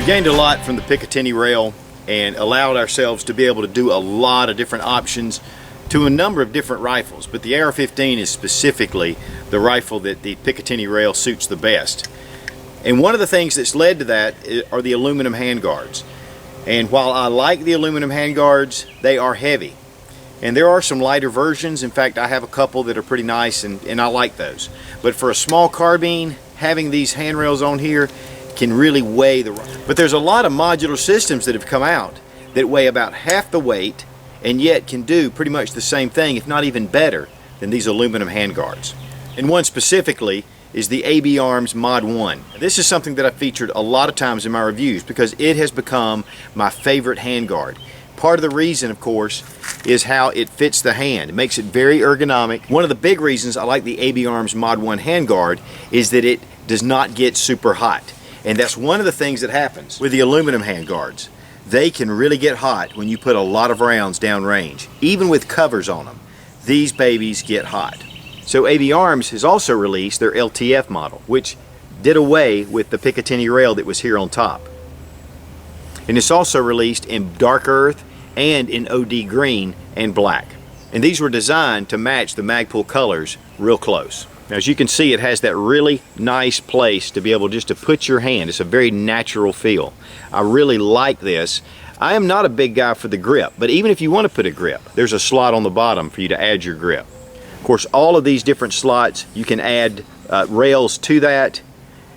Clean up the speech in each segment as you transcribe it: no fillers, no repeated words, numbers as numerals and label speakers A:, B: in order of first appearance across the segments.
A: gained a lot from the Picatinny rail and allowed ourselves to be able to do a lot of different options to a number of different rifles, but the AR-15 is specifically the rifle that the Picatinny rail suits the best. And one of the things that's led to that are the aluminum handguards. And while I like the aluminum handguards, they are heavy. And there are some lighter versions. In fact, I have a couple that are pretty nice, and I like those. But for a small carbine, having these handrails on here can really weigh the rifle. But there's a lot of modular systems that have come out that weigh about half the weight and yet can do pretty much the same thing, if not even better, than these aluminum handguards. And one specifically is the AB Arms Mod 1. This is something that I've featured a lot of times in my reviews because it has become my favorite handguard. Part of the reason, of course, is how it fits the hand. It makes it very ergonomic. One of the big reasons I like the AB Arms Mod 1 handguard is that it does not get super hot. And that's one of the things that happens with the aluminum handguards. They can really get hot when you put a lot of rounds downrange. Even with covers on them, these babies get hot. So AB Arms has also released their LTF model, which did away with the Picatinny rail that was here on top. And it's also released in dark earth and in OD green and black. And these were designed to match the Magpul colors real close. Now, as you can see, it has that really nice place to be able just to put your hand. It's a very natural feel. I really like this. I am not a big guy for the grip, but even if you want to put a grip, there's a slot on the bottom for you to add your grip. Of course, all of these different slots, you can add rails to that.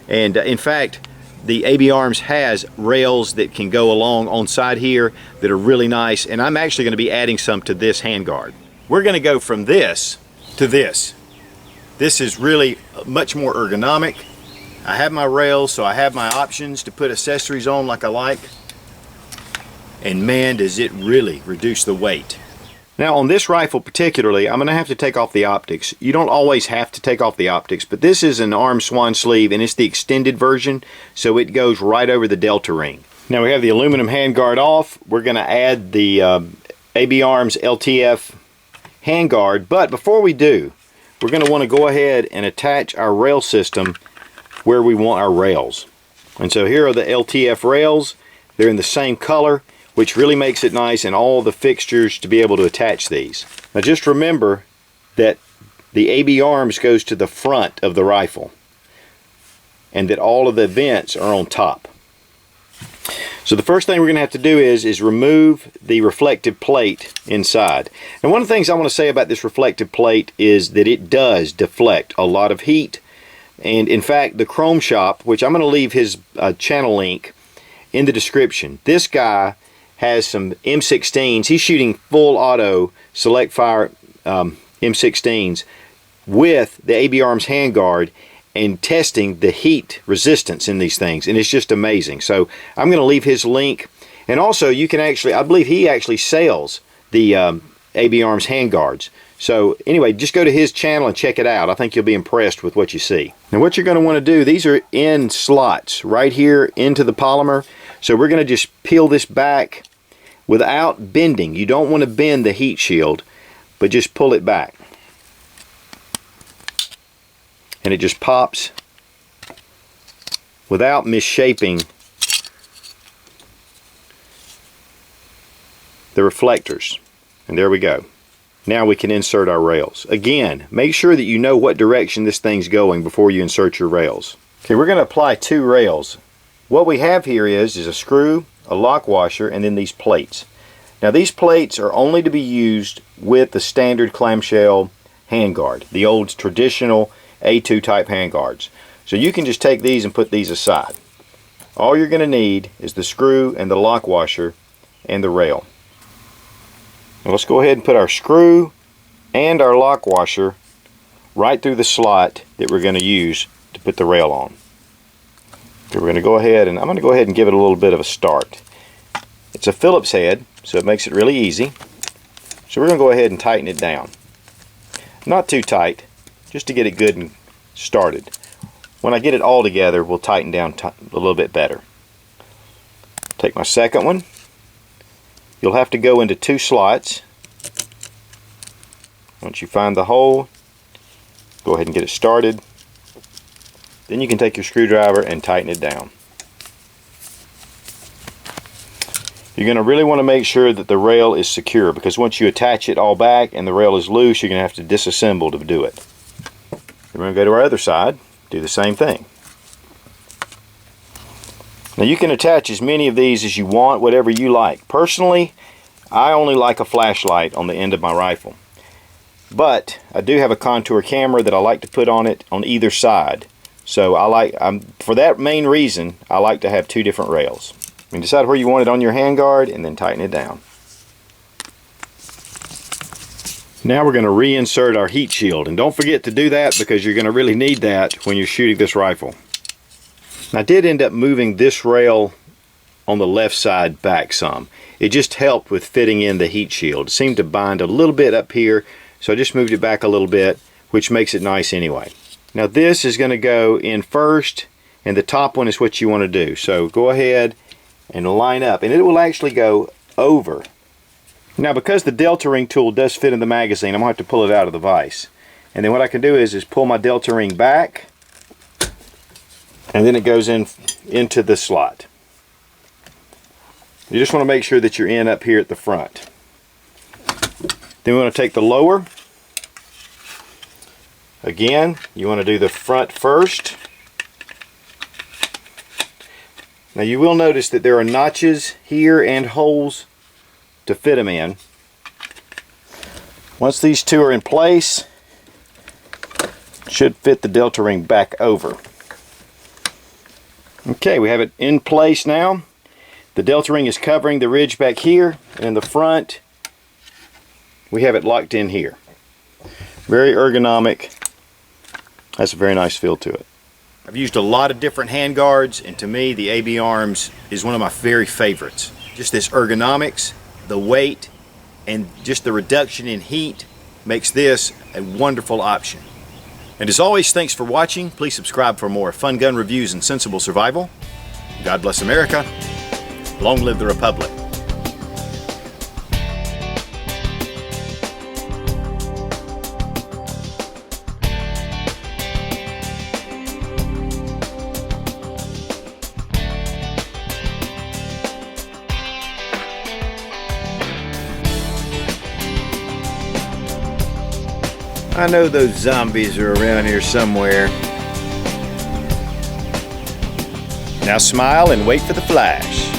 A: And in fact, the AB Arms has rails that can go along on side here that are really nice, and I'm actually going to be adding some to this handguard. We're going to go from this to this. This is really much more ergonomic. I have my rails, so I have my options to put accessories on like I like. And man, does it really reduce the weight. Now on this rifle particularly, I'm going to have to take off the optics. You don't always have to take off the optics, but this is an arm swan sleeve and it's the extended version, so it goes right over the delta ring. Now we have the aluminum handguard off. We're going to add the AB Arms LTF handguard, but before we do, we're going to want to go ahead and attach our rail system where we want our rails. And so here are the LTF rails. They're in the same color, which really makes it nice, and all the fixtures to be able to attach these. Now just remember that the AB Arms goes to the front of the rifle and that all of the vents are on top. So the first thing we're going to have to do is remove the reflective plate inside. And one of the things I want to say about this reflective plate is that it does deflect a lot of heat. And in fact, the Chrome Shop, which I'm going to leave his channel link in the description, this guy has some M16s. He's shooting full auto select fire M16s with the AB Arms handguard and testing the heat resistance in these things, and it's just amazing. So I'm going to leave his link, and also you can actually, I believe he actually sells the AB Arms handguards. So anyway, just go to his channel and check it out. I think you'll be impressed with what you see. Now what you're going to want to do, these are in slots right here into the polymer, so we're going to just peel this back without bending. You don't want to bend the heat shield, but just pull it back. And it just pops without misshaping the reflectors. And there we go. Now we can insert our rails. Again, make sure that you know what direction this thing's going before you insert your rails. Okay, we're going to apply two rails. What we have here is a screw, a lock washer, and then these plates. Now these plates are only to be used with the standard clamshell handguard, the old traditional A2 type handguards. So you can just take these and put these aside. All you're going to need is the screw and the lock washer and the rail. Now let's go ahead and put our screw and our lock washer right through the slot that we're going to use to put the rail on. Okay, we're going to go ahead and I'm going to go ahead and give it a little bit of a start. It's a Phillips head, so it makes it really easy. So we're going to go ahead and tighten it down. Not too tight, just to get it good and started. When I get it all together, we'll tighten down a little bit better. Take my second one. You'll have to go into two slots. Once you find the hole, go ahead and get it started. Then you can take your screwdriver and tighten it down. You're going to really want to make sure that the rail is secure, because once you attach it all back and the rail is loose, you're going to have to disassemble to do it. We're going to go to our other side, do the same thing. Now you can attach as many of these as you want, whatever you like. Personally, I only like a flashlight on the end of my rifle. But I do have a contour camera that I like to put on it on either side. So for that main reason, I like to have two different rails. You can decide where you want it on your handguard and then tighten it down. Now we're going to reinsert our heat shield, and don't forget to do that because you're going to really need that when you're shooting this rifle. I did end up moving this rail on the left side back some. It just helped with fitting in the heat shield. It seemed to bind a little bit up here, so I just moved it back a little bit, which makes it nice anyway. Now this is going to go in first, and the top one is what you want to do. So go ahead and line up, and it will actually go over. Now because the delta ring tool does fit in the magazine, I'm going to have to pull it out of the vise. And then what I can do is pull my delta ring back, and then it goes into the slot. You just want to make sure that you're in up here at the front. Then we want to take the lower. Again, you want to do the front first. Now you will notice that there are notches here and holes to fit them in. Once these two are in place, it should fit the delta ring back over. Okay, we have it in place now. The delta ring is covering the ridge back here, and in the front we have it locked in here. Very ergonomic. Has a very nice feel to it. I've used a lot of different handguards, and to me the AB Arms is one of my very favorites. Just this ergonomics, the weight, and just the reduction in heat makes this a wonderful option. And as always, thanks for watching. Please subscribe for more fun gun reviews and sensible survival. God bless America. Long live the Republic. I know those zombies are around here somewhere. Now smile and wait for the flash.